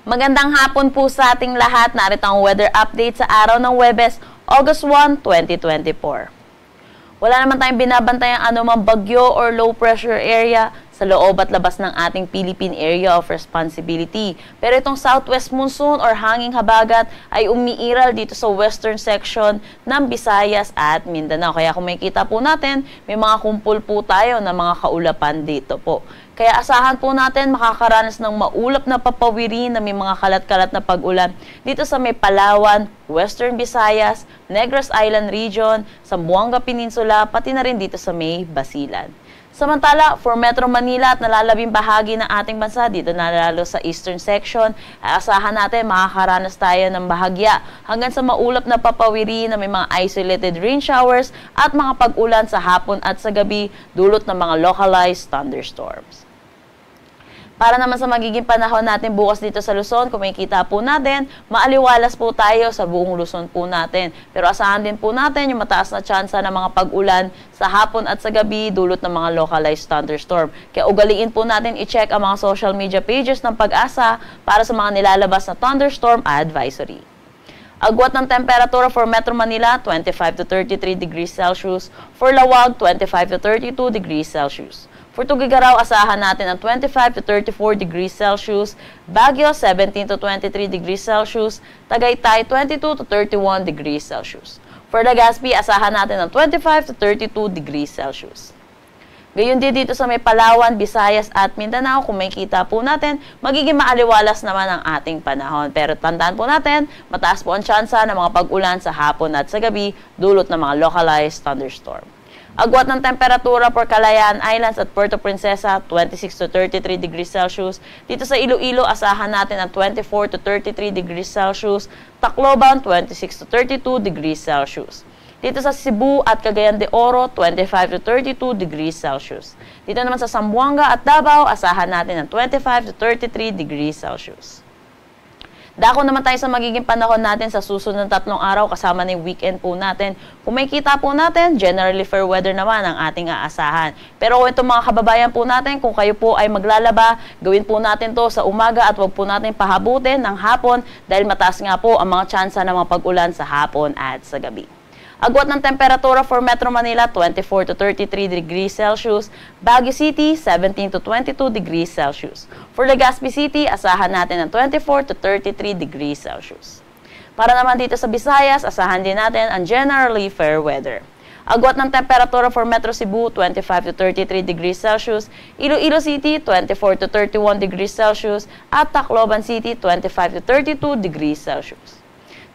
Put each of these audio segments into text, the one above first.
Magandang hapon po sa ating lahat. Narito ang weather update sa araw ng Huwebes, August 1, 2024. Wala naman tayong binabantayang anumang bagyo or low pressure area sa loob at labas ng ating Philippine Area of Responsibility. Pero itong southwest monsoon or hanging habagat ay umiiral dito sa western section ng Visayas at Mindanao. Kaya kung makikita po natin, may mga kumpul po tayo na mga kaulapan dito po. Kaya asahan po natin makakaranas ng maulap na papawirin na may mga kalat-kalat na pag-ulan dito sa may Palawan, Western Visayas, Negros Island Region, Zamboanga Peninsula, pati na rin dito sa may Basilan. Samantala, for Metro Manila at nalalabing bahagi ng ating bansa, dito na lalo sa eastern section, ay asahan natin makakaranas tayo ng bahagya hanggang sa maulap na papawiri na may mga isolated rain showers at mga pag-ulan sa hapon at sa gabi, dulot ng mga localized thunderstorms. Para naman sa magiging panahon natin bukas dito sa Luzon, kung makikita po natin, maaliwalas po tayo sa buong Luzon po natin. Pero asahan din po natin yung mataas na tsansa ng mga pag-ulan sa hapon at sa gabi, dulot ng mga localized thunderstorm. Kaya ugaliin po natin i-check ang mga social media pages ng Pag-asa para sa mga nilalabas na thunderstorm advisory. Agwat ng temperatura for Metro Manila, 25 to 33 degrees Celsius. For Lawag, 25 to 32 degrees Celsius. For Tugigaraw, asahan natin ang 25 to 34 degrees Celsius, Baguio 17 to 23 degrees Celsius, Tagaytay 22 to 31 degrees Celsius. For Legazpi, asahan natin ang 25 to 32 degrees Celsius. Gayon din dito sa may Palawan, Visayas at Mindanao, kung makikita po natin, magiging maaliwalas naman ang ating panahon. Pero tandaan po natin, mataas po ang tsansa ng mga pag-ulan sa hapon at sa gabi, dulot ng mga localized thunderstorm. Agwat ng temperatura for Kalayaan Islands at Puerto Princesa, 26 to 33 degrees Celsius. Dito sa Iloilo, asahan natin ang 24 to 33 degrees Celsius. Tacloban, 26 to 32 degrees Celsius. Dito sa Cebu at Cagayan de Oro, 25 to 32 degrees Celsius. Dito naman sa Zamboanga at Davao, asahan natin ang 25 to 33 degrees Celsius. Dako naman tayo sa magiging panahon natin sa susunod na 3 araw kasama ng weekend po natin. Kung may kita po natin, generally fair weather naman ang ating aasahan. Pero kung itong mga kababayan po natin, kung kayo po ay maglalaba, gawin po natin to sa umaga at wag po natin pahabutin ng hapon dahil mataas nga po ang mga tsansa ng mga pag-ulan sa hapon at sa gabi. Agwat ng temperatura for Metro Manila, 24 to 33 degrees Celsius. Baguio City, 17 to 22 degrees Celsius. For Legazpi City, asahan natin ang 24 to 33 degrees Celsius. Para naman dito sa Visayas, asahan din natin ang generally fair weather. Agwat ng temperatura for Metro Cebu, 25 to 33 degrees Celsius. Iloilo City, 24 to 31 degrees Celsius. At Tacloban City, 25 to 32 degrees Celsius.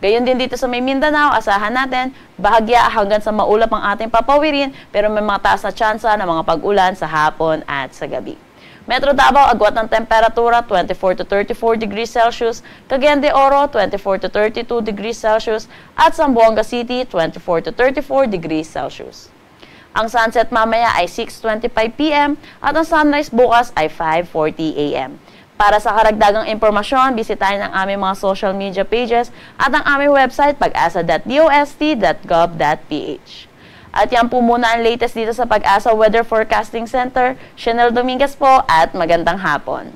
Gayon din dito sa may Mindanao, asahan natin, bahagya hanggang sa maulap ang ating papawirin, pero may mga taas na tsansa ng mga pag-ulan sa hapon at sa gabi. Metro Davao, agwat ng temperatura, 24 to 34 degrees Celsius, Cagayan de Oro, 24 to 32 degrees Celsius, at Zamboanga City, 24 to 34 degrees Celsius. Ang sunset mamaya ay 6:25 p.m. at ang sunrise bukas ay 5:40 a.m. Para sa karagdagang impormasyon, bisitahin ang aming mga social media pages at ang aming website pag-asa.dost.gov.ph. At yan po muna ang latest dito sa Pag-asa Weather Forecasting Center. Chanel Dominguez po at magandang hapon.